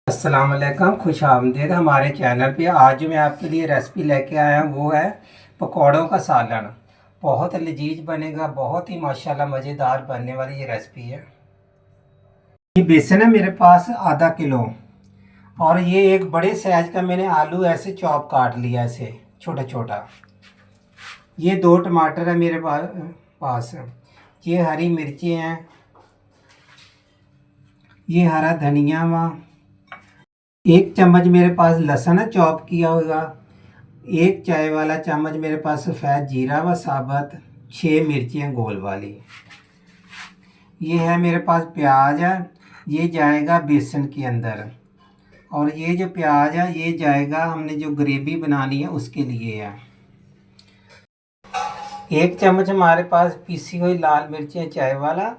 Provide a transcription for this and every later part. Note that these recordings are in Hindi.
अस्सलाम वालेकुम, खुश आमदीद हमारे चैनल पे। आज जो मैं आपके लिए रेसिपी लेके आया हूँ वो है पकौड़ों का सालन। बहुत लजीज बनेगा, बहुत ही माशाल्लाह मज़ेदार बनने वाली ये रेसिपी है। ये बेसन है मेरे पास आधा किलो, और ये एक बड़े साइज का मैंने आलू ऐसे चॉप काट लिया ऐसे छोटा छोटा। ये 2 टमाटर है मेरे पास। ये हरी मिर्ची हैं, ये हरा धनिया वहाँ, 1 चम्मच मेरे पास लहसुन है चॉप किया हुआ, 1 चाय वाला चम्मच मेरे पास सफ़ेद जीरा व साबुत, 6 मिर्चियाँ गोल वाली। ये है मेरे पास प्याज है, ये जाएगा बेसन के अंदर। और ये जो प्याज है ये जाएगा, हमने जो ग्रेवी बनानी है उसके लिए है। 1 चम्मच हमारे पास पीसी हुई लाल मिर्चियाँ चाय वाला,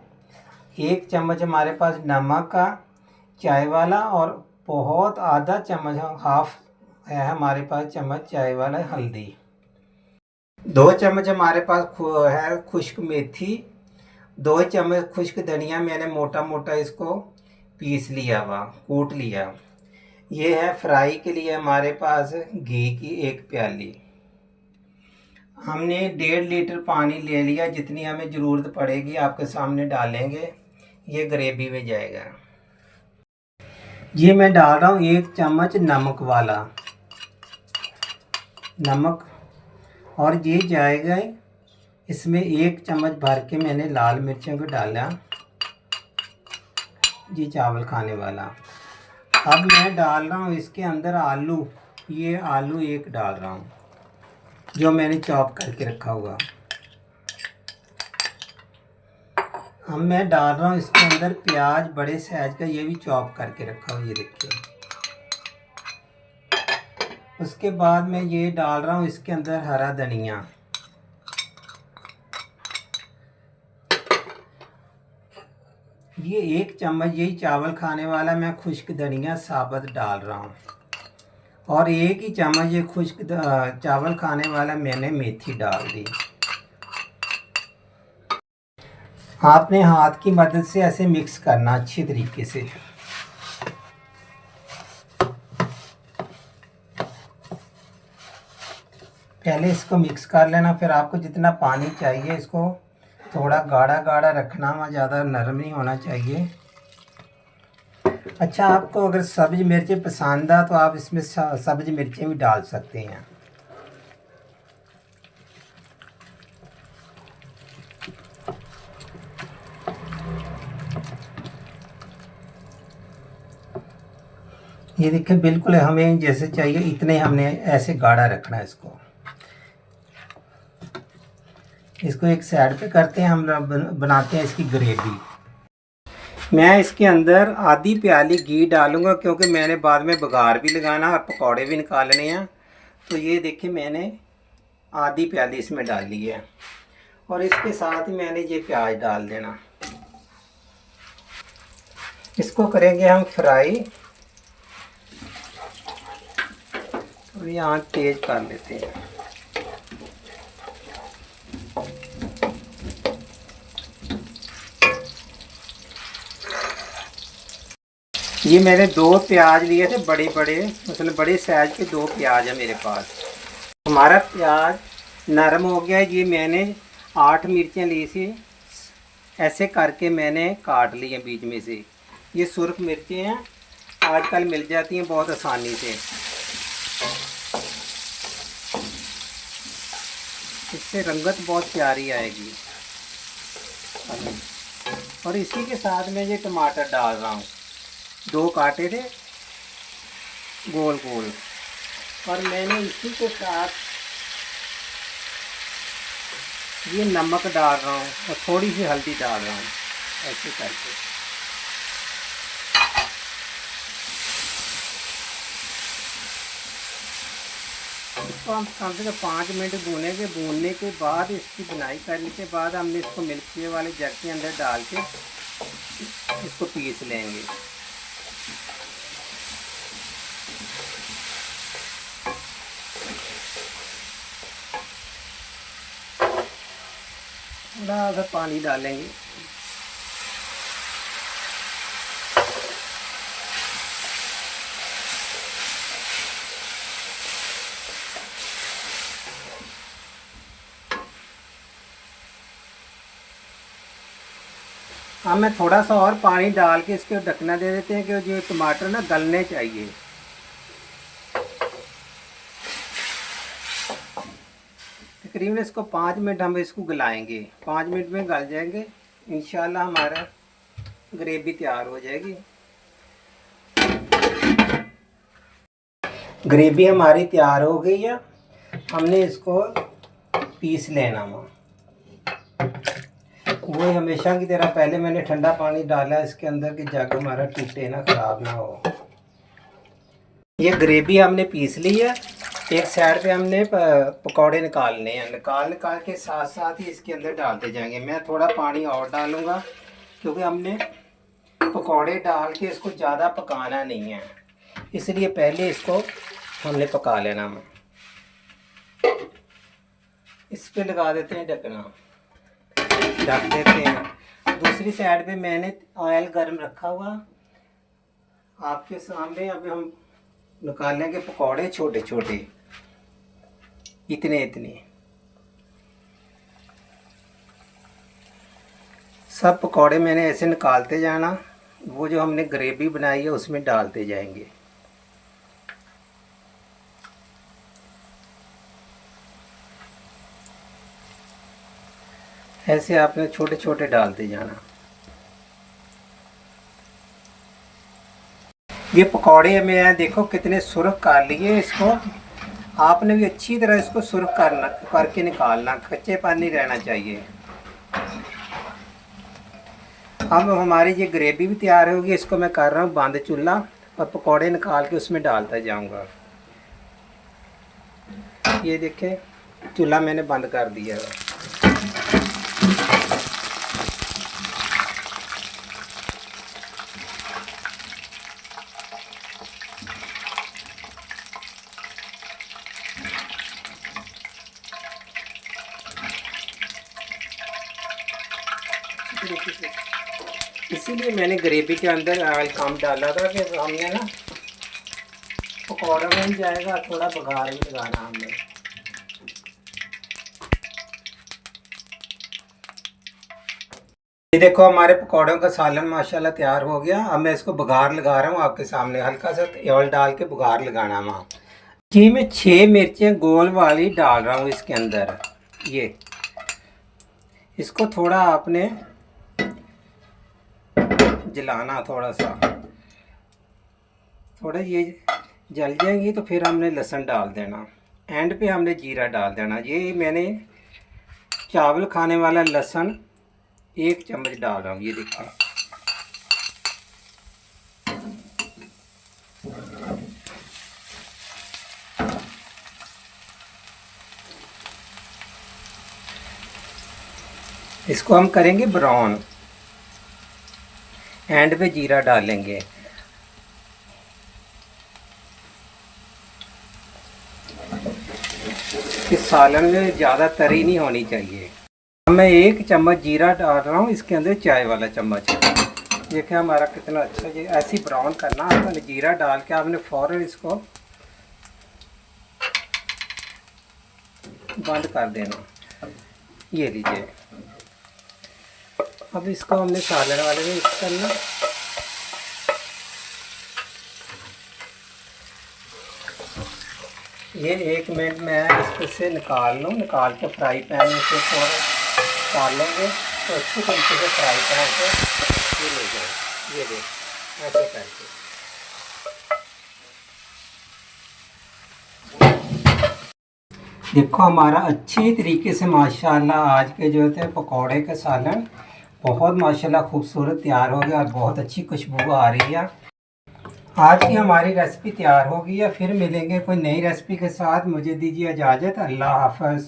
1 चम्मच हमारे पास नमक का चाय वाला, और बहुत आधा चम्मच हाफ है हमारे पास चम्मच चाय वाला हल्दी। 2 चम्मच हमारे पास है खुश्क मेथी, 2 चम्मच खुश्क धनिया, मैंने मोटा मोटा इसको पीस लिया हुआ, कूट लिया। ये है फ्राई के लिए हमारे पास घी की 1 प्याली। हमने 1.5 लीटर पानी ले लिया, जितनी हमें ज़रूरत पड़ेगी आपके सामने डालेंगे। ये ग्रेवी में जाएगा। ये मैं डाल रहा हूँ 1 चम्मच नमक वाला नमक, और ये जाएगा इसमें 1 चम्मच भर के मैंने लाल मिर्चों को डाला, ये चावल खाने वाला। अब मैं डाल रहा हूँ इसके अंदर आलू, ये आलू एक डाल रहा हूँ जो मैंने चॉप करके रखा हुआ। अब मैं डाल रहा हूँ इसके अंदर प्याज बड़े साइज का, ये भी चॉप करके रखा हुआ, ये देखिए। उसके बाद मैं ये डाल रहा हूँ इसके अंदर हरा धनिया, ये 1 चम्मच, यही चावल खाने वाला मैं खुश्क धनिया साबुत डाल रहा हूँ। और 1 ही चम्मच ये खुश्क चावल खाने वाला मैंने मेथी डाल दी। आपने हाथ की मदद से ऐसे मिक्स करना अच्छी तरीके से। पहले इसको मिक्स कर लेना, फिर आपको जितना पानी चाहिए इसको थोड़ा गाढ़ा गाढ़ा रखना, वहाँ ज़्यादा नरम नहीं होना चाहिए। अच्छा, आपको अगर सब्ज़ मिर्चें पसंद आ तो आप इसमें सब्ज़ मिर्चें भी डाल सकते हैं। ये देखिए, बिल्कुल हमें जैसे चाहिए इतने हमने ऐसे गाढ़ा रखना है इसको। इसको एक साइड पे करते हैं, हम बनाते हैं इसकी ग्रेवी। मैं इसके अंदर आधी प्याली घी डालूंगा, क्योंकि मैंने बाद में बघार भी लगाना और पकौड़े भी निकालने हैं। तो ये देखिए, मैंने आधी प्याली इसमें डाली है, और इसके साथ ही मैंने ये प्याज डाल देना। इसको करेंगे हम फ्राई, और ये आँच तेज कर लेते हैं। ये मैंने 2 प्याज लिए थे, बड़े बड़े, मतलब बड़े साइज के 2 प्याज है मेरे पास। हमारा प्याज नरम हो गया है। ये मैंने 8 मिर्चें ली थी, ऐसे करके मैंने काट ली हैं बीच में से। ये सुर्ख मिर्चें हैं, आजकल मिल जाती हैं बहुत आसानी से। इससे रंगत बहुत प्यारी आएगी। और इसी के साथ में ये टमाटर डाल रहा हूँ, 2 काटे थे गोल गोल। और मैंने इसी के साथ ये नमक डाल रहा हूँ, और थोड़ी सी हल्दी डाल रहा हूँ, ऐसे करके। इसको हम कम से कम 5 मिनट भूनेंगे। भूनने के बाद, इसकी बुनाई करने के बाद, हमने इसको मिल्की वाले जग के अंदर डाल के इसको पीस लेंगे। थोड़ा सा पानी डालेंगे। अब मैं थोड़ा सा और पानी डाल के इसके ढकना दे देते हैं कि जो टमाटर ना गलने चाहिए। तकरीबन इसको 5 मिनट हम इसको गलाएंगे, 5 मिनट में गल जाएंगे। इंशाल्लाह हमारा ग्रेवी तैयार हो जाएगी। ग्रेवी हमारी तैयार हो गई है। हमने इसको पीस लेना है। वो हमेशा की तरह पहले मैंने ठंडा पानी डाला इसके अंदर कि जग हमारा टूटे ना, ख़राब ना हो। ये ग्रेवी हमने पीस ली है। एक साइड पे हमने पकौड़े निकालने हैं। निकाल के साथ साथ ही इसके अंदर डालते जाएंगे। मैं थोड़ा पानी और डालूँगा क्योंकि हमने पकौड़े डाल के इसको ज़्यादा पकाना नहीं है, इसलिए पहले इसको हमने पका लेना। इस पे लगा देते हैं ढकना, ढक देते हैं। दूसरी साइड पे मैंने ऑयल गर्म रखा हुआ आपके सामने। अब हम निकालेंगे पकौड़े छोटे छोटे, इतने इतने सब पकौड़े मैंने ऐसे निकालते जाना। वो जो हमने ग्रेवी बनाई है उसमें डालते जाएंगे। ऐसे आपने छोटे छोटे डालते जाना। ये पकौड़े में देखो कितने सुर्ख कर लिए। इसको आपने भी अच्छी तरह इसको सुर्ख करके निकालना, कच्चे पानी नहीं रहना चाहिए। अब हमारी ये ग्रेवी भी तैयार होगी। इसको मैं कर रहा हूँ बंद चूल्हा और पकौड़े निकाल के उसमें डालता जाऊँगा। ये देखें चूल्हा मैंने बंद कर दिया है। इसीलिए मैंने ग्रेवी के अंदर ऑयल कम डाला था कि हमने ना पकौड़ा बन जाएगा, थोड़ा बघार भी लगाना हमने। ये देखो हमारे पकौड़ों का सालन माशाल्लाह तैयार हो गया। अब मैं इसको बघार लगा रहा हूँ आपके सामने। हल्का सा ऑयल डाल के बघार लगाना वहाँ। जी मैं 6 मिर्चें गोल वाली डाल रहा हूँ इसके अंदर। ये इसको थोड़ा आपने जलाना, थोड़ा सा, थोड़ा ये जल जाएंगी तो फिर हमने लहसुन डाल देना। एंड पे हमने जीरा डाल देना। ये मैंने चावल खाने वाला लहसुन 1 चम्मच डाल रहा हूँ। ये देखिए इसको हम करेंगे ब्राउन। एंड पे जीरा डालेंगे। इस सालन में ज़्यादा तरी नहीं होनी चाहिए। मैं 1 चम्मच जीरा डाल रहा हूँ इसके अंदर, चाय वाला चम्मच। देखिए हमारा कितना अच्छा ये ऐसे ही ब्राउन करना। आपने जीरा डाल के आपने फ़ौरन इसको बंद कर देना। ये लीजिए। अब इसको हमने सालन वाले में मिक्स करना। ये 1 मिनट में इसको से निकाल लूँ। निकाल के फ्राई पैन में से थोड़ा डाल लेंगे तो अच्छी तरीके से फ्राई पैन से ये ले जाए। ये देख ऐसे करके। देखो हमारा अच्छी तरीके से माशाल्लाह आज के जो थे पकौड़े के सालन बहुत माशाल्लाह खूबसूरत तैयार हो गया और बहुत अच्छी खुशबू आ रही है। आज की हमारी रेसिपी तैयार हो गई है। फिर मिलेंगे कोई नई रेसिपी के साथ। मुझे दीजिए इजाज़त। अल्लाह हाफ़िज़।